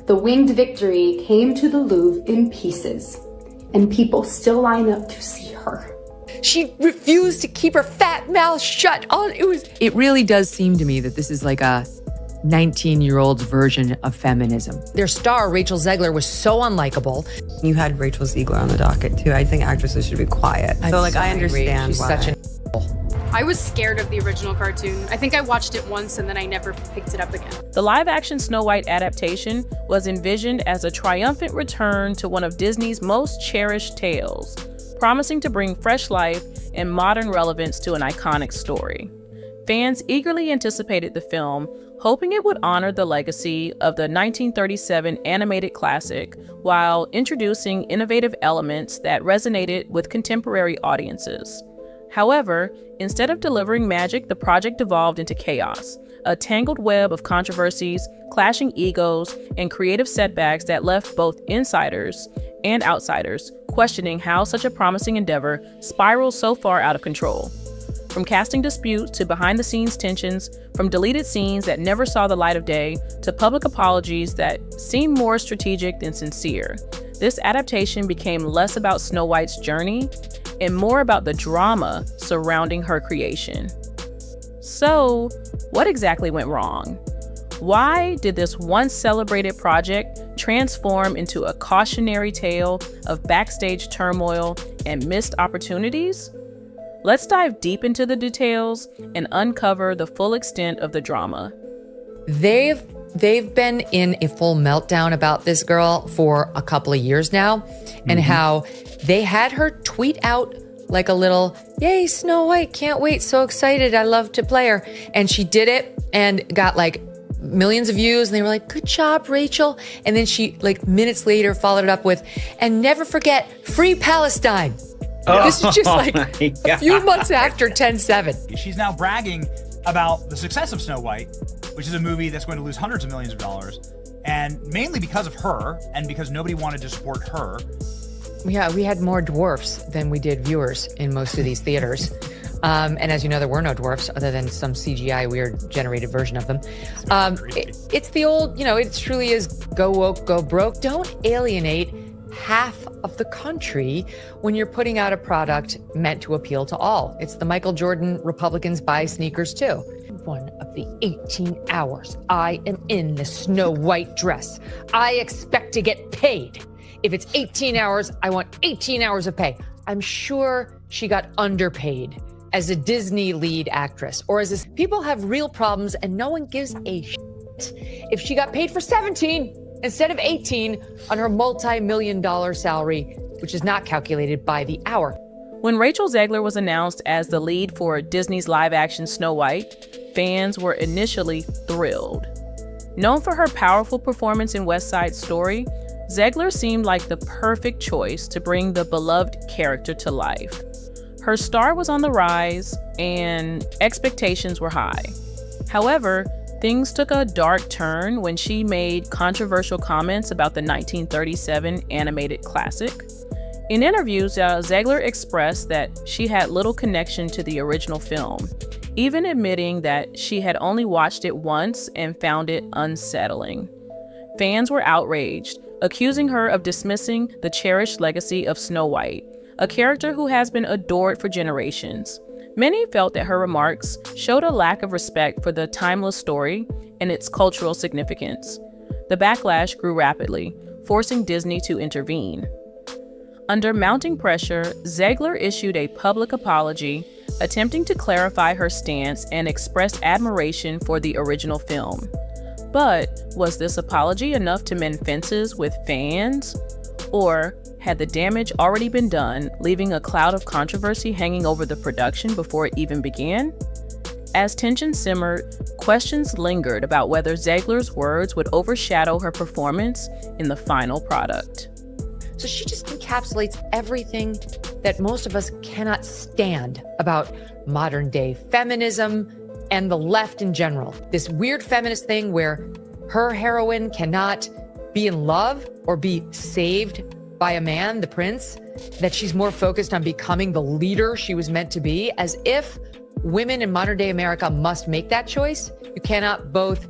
the winged victory came to the Louvre in pieces, and people still line up to see her. She refused to keep her fat mouth shut. It really does seem to me that this is like a 19-year-old's version of feminism. Their star, Rachel Zegler, was so unlikable. You had Rachel Zegler on the docket, too. I think actresses should be quiet. I understand She's why. such an I was scared of the original cartoon. I think I watched it once and then I never picked it up again. The live-action Snow White adaptation was envisioned as a triumphant return to one of Disney's most cherished tales, promising to bring fresh life and modern relevance to an iconic story. Fans eagerly anticipated the film, hoping it would honor the legacy of the 1937 animated classic while introducing innovative elements that resonated with contemporary audiences. However, instead of delivering magic, the project devolved into chaos, a tangled web of controversies, clashing egos, and creative setbacks that left both insiders and outsiders questioning how such a promising endeavor spiraled so far out of control. From casting disputes to behind-the-scenes tensions, from deleted scenes that never saw the light of day, to public apologies that seemed more strategic than sincere, this adaptation became less about Snow White's journey and more about the drama surrounding her creation. So, what exactly went wrong? Why did this once celebrated project transform into a cautionary tale of backstage turmoil and missed opportunities? Let's dive deep into the details and uncover the full extent of the drama. They've been in a full meltdown about this girl for a couple of years now, and how they had her tweet out like a little, "Yay, Snow White, can't wait, so excited, I love to play her." And she did it and got like millions of views, and they were like, "Good job, Rachel." And then she, like minutes later, followed it up with, "And never forget, free Palestine." This is just like a few months after 10/7. She's now bragging about the success of Snow White, which is a movie that's going to lose hundreds of millions of dollars, and mainly because of her, and because nobody wanted to support her. Yeah, we had more dwarfs than we did viewers in most of these theaters. And as you know, there were no dwarfs other than some CGI weird generated version of them. It's the old, it truly is go woke, go broke. Don't alienate half of the country when you're putting out a product meant to appeal to all. It's the Michael Jordan Republicans buy sneakers too. One of the 18 hours I am in the Snow White dress, I expect to get paid. If it's 18 hours, I want 18 hours of pay. I'm sure she got underpaid as a Disney lead actress, or as this. People have real problems and no one gives a shit if she got paid for 17 instead of 18 on her multi-million-dollar salary, which is not calculated by the hour. When Rachel Zegler was announced as the lead for Disney's live-action Snow White, fans were initially thrilled. Known for her powerful performance in West Side Story, Zegler seemed like the perfect choice to bring the beloved character to life. Her star was on the rise, and expectations were high. However, things took a dark turn when she made controversial comments about the 1937 animated classic. In interviews, Zegler expressed that she had little connection to the original film, even admitting that she had only watched it once and found it unsettling. Fans were outraged, accusing her of dismissing the cherished legacy of Snow White, a character who has been adored for generations. Many felt that her remarks showed a lack of respect for the timeless story and its cultural significance. The backlash grew rapidly, forcing Disney to intervene. Under mounting pressure, Zegler issued a public apology, attempting to clarify her stance and express admiration for the original film. But was this apology enough to mend fences with fans? Or had the damage already been done, leaving a cloud of controversy hanging over the production before it even began? As tension simmered, questions lingered about whether Zegler's words would overshadow her performance in the final product. So she just encapsulates everything that most of us cannot stand about modern day feminism and the left in general. This weird feminist thing where her heroine cannot be in love or be saved by a man, the prince, that she's more focused on becoming the leader she was meant to be, as if women in modern day America must make that choice. You cannot both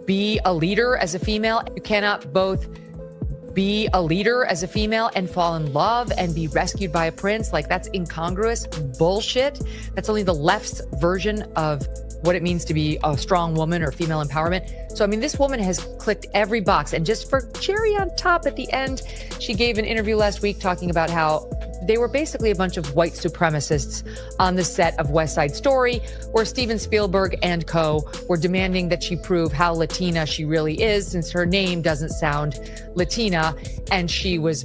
be a leader as a female. You cannot both be a leader as a female and fall in love and be rescued by a prince. Like, that's incongruous bullshit. That's only the left's version of what it means to be a strong woman or female empowerment. So, I mean, this woman has clicked every box. And just for cherry on top at the end, she gave an interview last week talking about how they were basically a bunch of white supremacists on the set of West Side Story, where Steven Spielberg and co. were demanding that she prove how Latina she really is, since her name doesn't sound Latina. And she was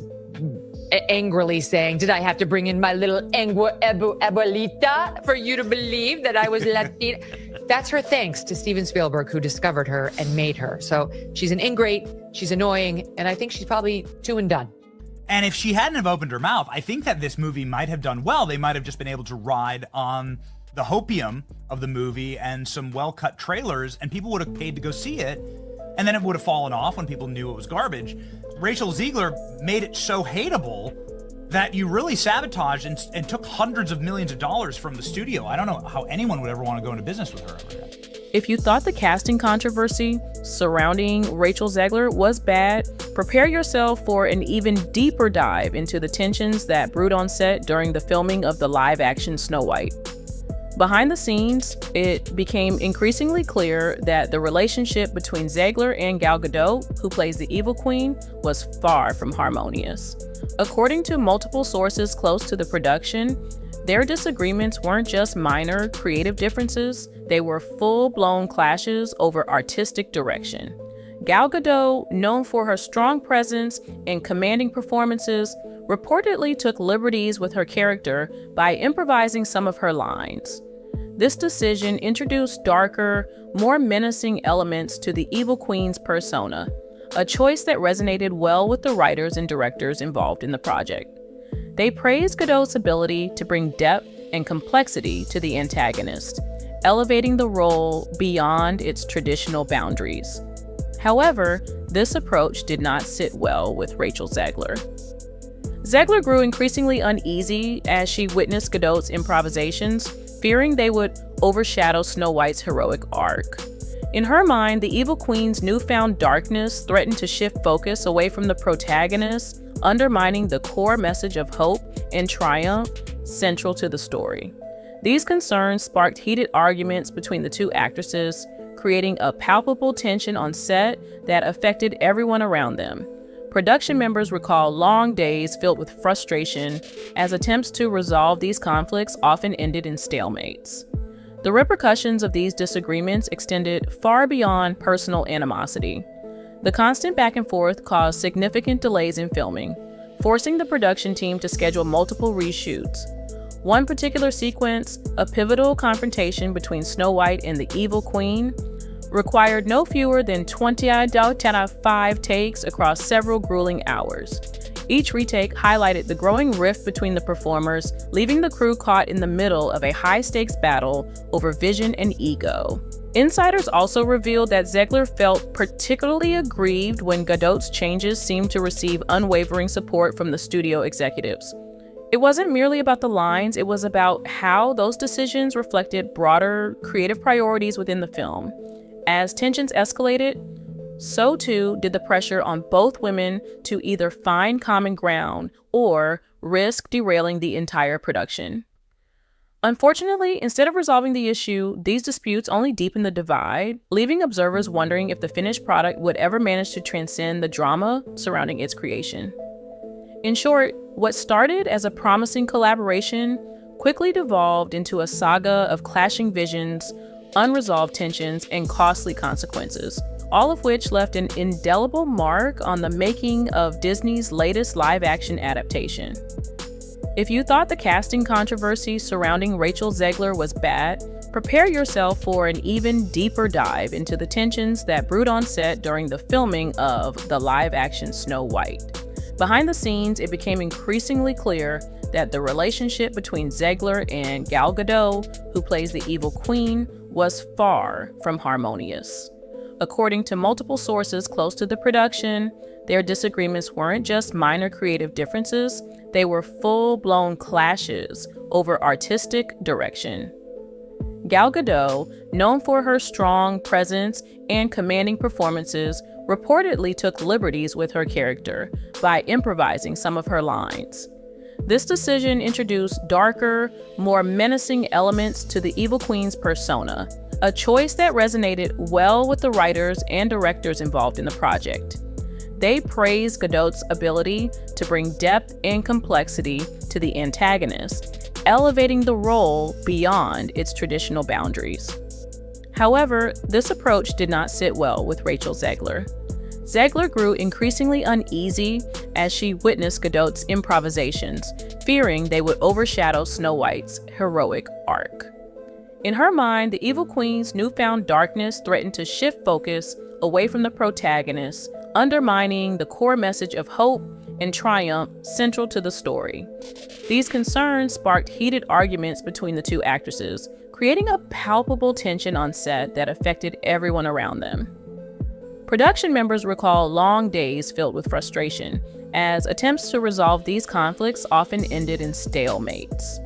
angrily saying, did I have to bring in my little abuelita for you to believe that I was Latina? That's her thanks to Steven Spielberg, who discovered her and made her. So she's an ingrate, she's annoying, and I think she's probably 2 and done. And if she hadn't have opened her mouth, I think that this movie might have done well. They might have just been able to ride on the hopium of the movie and some well-cut trailers, and people would have paid to go see it, and then it would have fallen off when people knew it was garbage. Rachel Zegler made it so hateable that you really sabotaged and took hundreds of millions of dollars from the studio. I don't know how anyone would ever want to go into business with her ever again. If you thought the casting controversy surrounding Rachel Zegler was bad, prepare yourself for an even deeper dive into the tensions that brewed on set during the filming of the live-action Snow White. Behind the scenes, it became increasingly clear that the relationship between Zegler and Gal Gadot, who plays the evil queen, was far from harmonious. According to multiple sources close to the production, their disagreements weren't just minor creative differences, they were full-blown clashes over artistic direction. Gal Gadot, known for her strong presence and commanding performances, reportedly took liberties with her character by improvising some of her lines. This decision introduced darker, more menacing elements to the evil queen's persona, a choice that resonated well with the writers and directors involved in the project. They praised Gadot's ability to bring depth and complexity to the antagonist, elevating the role beyond its traditional boundaries. However, this approach did not sit well with Rachel Zegler. Zegler grew increasingly uneasy as she witnessed Gadot's improvisations, fearing they would overshadow Snow White's heroic arc. In her mind, the evil queen's newfound darkness threatened to shift focus away from the protagonist, undermining the core message of hope and triumph central to the story. These concerns sparked heated arguments between the two actresses, creating a palpable tension on set that affected everyone around them. Production members recall long days filled with frustration, as attempts to resolve these conflicts often ended in stalemates. The repercussions of these disagreements extended far beyond personal animosity. The constant back and forth caused significant delays in filming, forcing the production team to schedule multiple reshoots. One particular sequence, a pivotal confrontation between Snow White and the evil queen, required no fewer than 25 takes across several grueling hours. Each retake highlighted the growing rift between the performers, leaving the crew caught in the middle of a high-stakes battle over vision and ego. Insiders also revealed that Zegler felt particularly aggrieved when Gadot's changes seemed to receive unwavering support from the studio executives. It wasn't merely about the lines, it was about how those decisions reflected broader creative priorities within the film. As tensions escalated, so too did the pressure on both women to either find common ground or risk derailing the entire production. Unfortunately, instead of resolving the issue, these disputes only deepened the divide, leaving observers wondering if the finished product would ever manage to transcend the drama surrounding its creation. In short, what started as a promising collaboration quickly devolved into a saga of clashing visions, unresolved tensions, and costly consequences, all of which left an indelible mark on the making of Disney's latest live-action adaptation. If you thought the casting controversy surrounding Rachel Zegler was bad, prepare yourself for an even deeper dive into the tensions that brewed on set during the filming of the live-action Snow White. Behind the scenes, it became increasingly clear that the relationship between Zegler and Gal Gadot, who plays the evil queen, was far from harmonious. According to multiple sources close to the production, their disagreements weren't just minor creative differences, they were full-blown clashes over artistic direction. Gal Gadot, known for her strong presence and commanding performances, reportedly took liberties with her character by improvising some of her lines. This decision introduced darker, more menacing elements to the Evil Queen's persona, a choice that resonated well with the writers and directors involved in the project. They praised Gadot's ability to bring depth and complexity to the antagonist, elevating the role beyond its traditional boundaries. However, this approach did not sit well with Rachel Zegler. Zegler grew increasingly uneasy as she witnessed Gadot's improvisations, fearing they would overshadow Snow White's heroic arc. In her mind, the Evil Queen's newfound darkness threatened to shift focus away from the protagonist, undermining the core message of hope and triumph central to the story. These concerns sparked heated arguments between the two actresses, creating a palpable tension on set that affected everyone around them. Production members recall long days filled with frustration, as attempts to resolve these conflicts often ended in stalemates.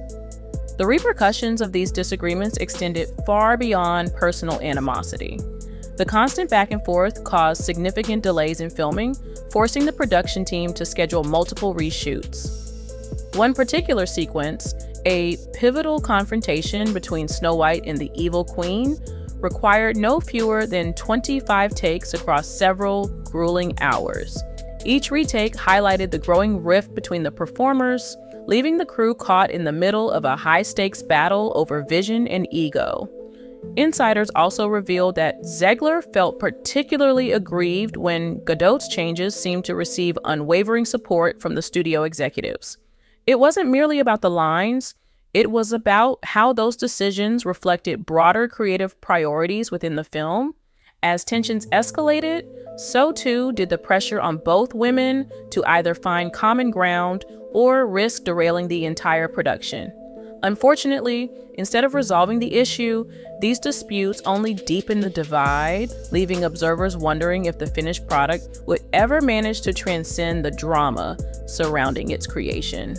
The repercussions of these disagreements extended far beyond personal animosity. The constant back and forth caused significant delays in filming, forcing the production team to schedule multiple reshoots. One particular sequence, a pivotal confrontation between Snow White and the Evil Queen, required no fewer than 25 takes across several grueling hours. Each retake highlighted the growing rift between the performers, leaving the crew caught in the middle of a high-stakes battle over vision and ego. Insiders also revealed that Zegler felt particularly aggrieved when Gadot's changes seemed to receive unwavering support from the studio executives. It wasn't merely about the lines, it was about how those decisions reflected broader creative priorities within the film. As tensions escalated, so too did the pressure on both women to either find common ground or risk derailing the entire production. Unfortunately, instead of resolving the issue, these disputes only deepened the divide, leaving observers wondering if the finished product would ever manage to transcend the drama surrounding its creation.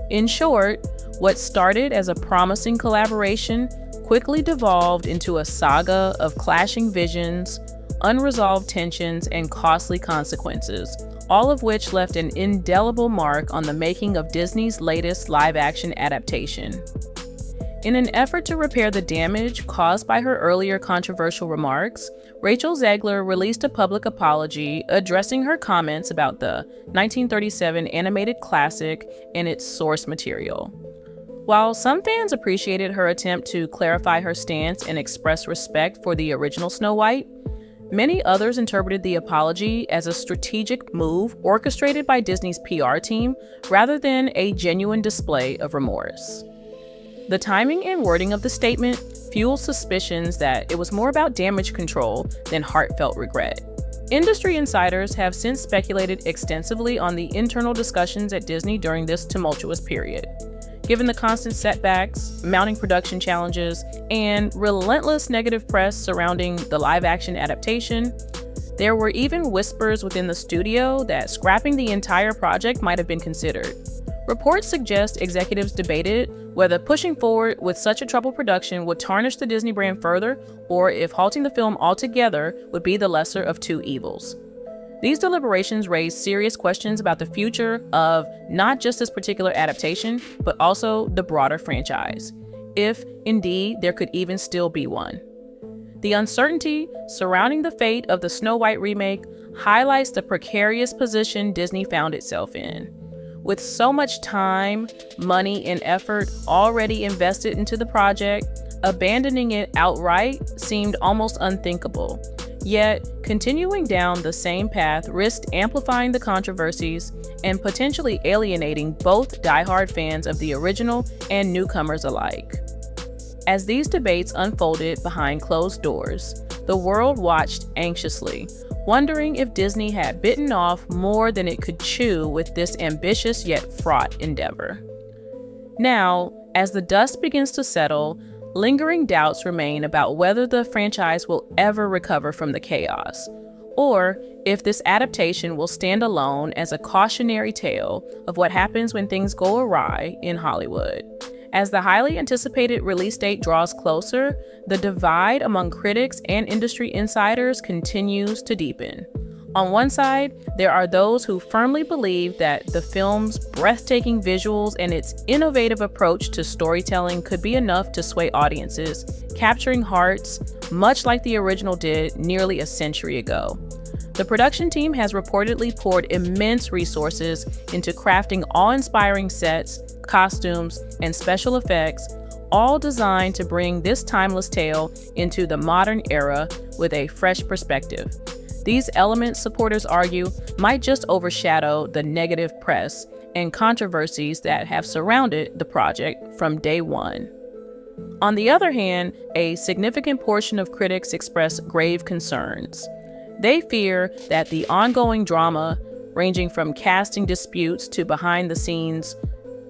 In short, what started as a promising collaboration quickly devolved into a saga of clashing visions, unresolved tensions, and costly consequences, all of which left an indelible mark on the making of Disney's latest live-action adaptation. In an effort to repair the damage caused by her earlier controversial remarks, Rachel Zegler released a public apology addressing her comments about the 1937 animated classic and its source material. While some fans appreciated her attempt to clarify her stance and express respect for the original Snow White, many others interpreted the apology as a strategic move orchestrated by Disney's PR team rather than a genuine display of remorse. The timing and wording of the statement fueled suspicions that it was more about damage control than heartfelt regret. Industry insiders have since speculated extensively on the internal discussions at Disney during this tumultuous period. Given the constant setbacks, mounting production challenges, and relentless negative press surrounding the live-action adaptation, there were even whispers within the studio that scrapping the entire project might have been considered. Reports suggest executives debated whether pushing forward with such a troubled production would tarnish the Disney brand further, or if halting the film altogether would be the lesser of two evils. These deliberations raised serious questions about the future of not just this particular adaptation, but also the broader franchise, if indeed there could even still be one. The uncertainty surrounding the fate of the Snow White remake highlights the precarious position Disney found itself in. With so much time, money, and effort already invested into the project, abandoning it outright seemed almost unthinkable. Yet, continuing down the same path risked amplifying the controversies and potentially alienating both diehard fans of the original and newcomers alike. As these debates unfolded behind closed doors, the world watched anxiously, wondering if Disney had bitten off more than it could chew with this ambitious yet fraught endeavor. Now, as the dust begins to settle, lingering doubts remain about whether the franchise will ever recover from the chaos, or if this adaptation will stand alone as a cautionary tale of what happens when things go awry in Hollywood. As the highly anticipated release date draws closer, the divide among critics and industry insiders continues to deepen. On one side, there are those who firmly believe that the film's breathtaking visuals and its innovative approach to storytelling could be enough to sway audiences, capturing hearts, much like the original did nearly a century ago. The production team has reportedly poured immense resources into crafting awe-inspiring sets, costumes, and special effects, all designed to bring this timeless tale into the modern era with a fresh perspective. These elements, supporters argue, might just overshadow the negative press and controversies that have surrounded the project from day one. On the other hand, a significant portion of critics express grave concerns. They fear that the ongoing drama, ranging from casting disputes to behind-the-scenes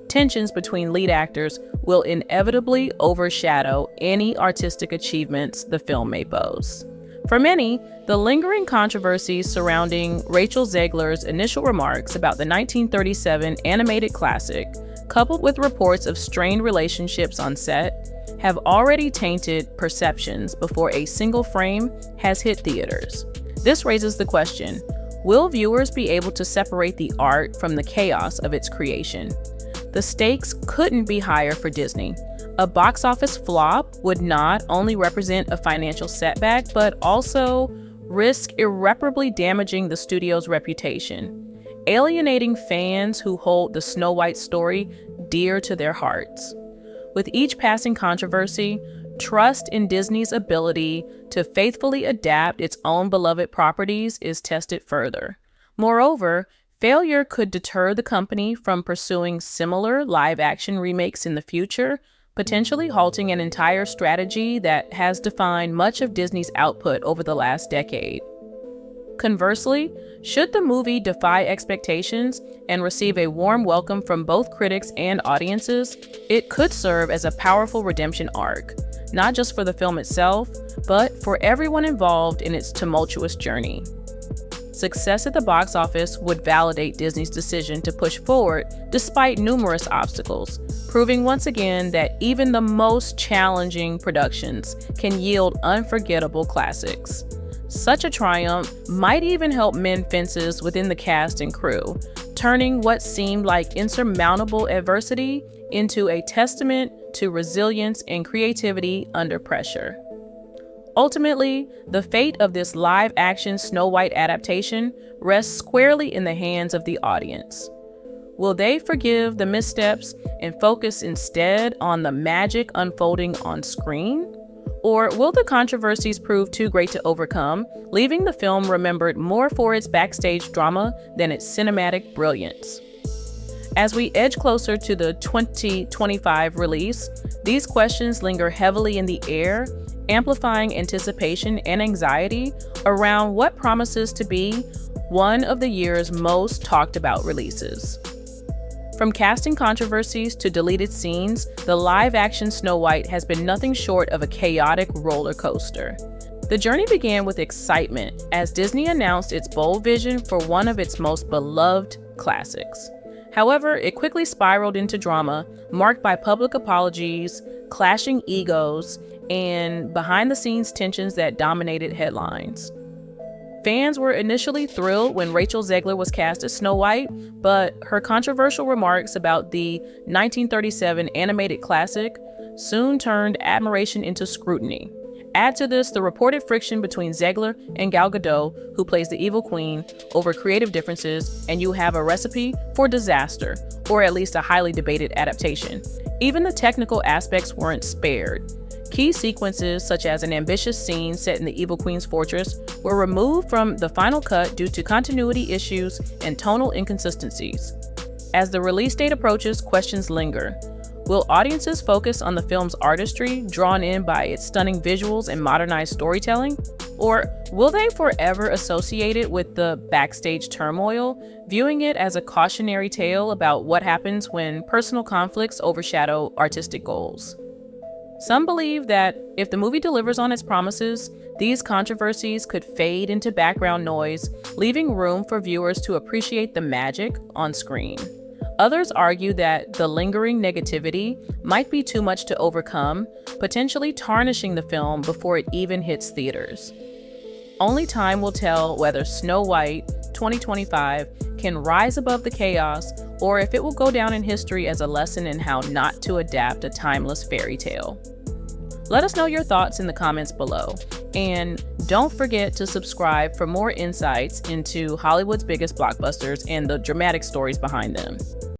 tensions between lead actors, will inevitably overshadow any artistic achievements the film may boast. For many, the lingering controversies surrounding Rachel Zegler's initial remarks about the 1937 animated classic, coupled with reports of strained relationships on set, have already tainted perceptions before a single frame has hit theaters. This raises the question, will viewers be able to separate the art from the chaos of its creation? The stakes couldn't be higher for Disney. A box office flop would not only represent a financial setback, but also risk irreparably damaging the studio's reputation, alienating fans who hold the Snow White story dear to their hearts. With each passing controversy, trust in Disney's ability to faithfully adapt its own beloved properties is tested further. Moreover, failure could deter the company from pursuing similar live-action remakes in the future, potentially halting an entire strategy that has defined much of Disney's output over the last decade. Conversely, should the movie defy expectations and receive a warm welcome from both critics and audiences, it could serve as a powerful redemption arc, not just for the film itself, but for everyone involved in its tumultuous journey. Success at the box office would validate Disney's decision to push forward despite numerous obstacles, proving once again that even the most challenging productions can yield unforgettable classics. Such a triumph might even help mend fences within the cast and crew, turning what seemed like insurmountable adversity into a testament to resilience and creativity under pressure. Ultimately, the fate of this live-action Snow White adaptation rests squarely in the hands of the audience. Will they forgive the missteps and focus instead on the magic unfolding on screen? Or will the controversies prove too great to overcome, leaving the film remembered more for its backstage drama than its cinematic brilliance? As we edge closer to the 2025 release, these questions linger heavily in the air, amplifying anticipation and anxiety around what promises to be one of the year's most talked about releases. From casting controversies to deleted scenes, the live-action Snow White has been nothing short of a chaotic roller coaster. The journey began with excitement as Disney announced its bold vision for one of its most beloved classics. However, it quickly spiraled into drama, marked by public apologies, clashing egos, and behind-the-scenes tensions that dominated headlines. Fans were initially thrilled when Rachel Zegler was cast as Snow White, but her controversial remarks about the 1937 animated classic soon turned admiration into scrutiny. Add to this the reported friction between Zegler and Gal Gadot, who plays the evil queen, over creative differences, and you have a recipe for disaster, or at least a highly debated adaptation. Even the technical aspects weren't spared. Key sequences, such as an ambitious scene set in the Evil Queen's fortress, were removed from the final cut due to continuity issues and tonal inconsistencies. As the release date approaches, questions linger. Will audiences focus on the film's artistry, drawn in by its stunning visuals and modernized storytelling? Or will they forever associate it with the backstage turmoil, viewing it as a cautionary tale about what happens when personal conflicts overshadow artistic goals? Some believe that if the movie delivers on its promises, these controversies could fade into background noise, leaving room for viewers to appreciate the magic on screen. Others argue that the lingering negativity might be too much to overcome, potentially tarnishing the film before it even hits theaters. Only time will tell whether Snow White 2025 can rise above the chaos or if it will go down in history as a lesson in how not to adapt a timeless fairy tale. Let us know your thoughts in the comments below. And don't forget to subscribe for more insights into Hollywood's biggest blockbusters and the dramatic stories behind them.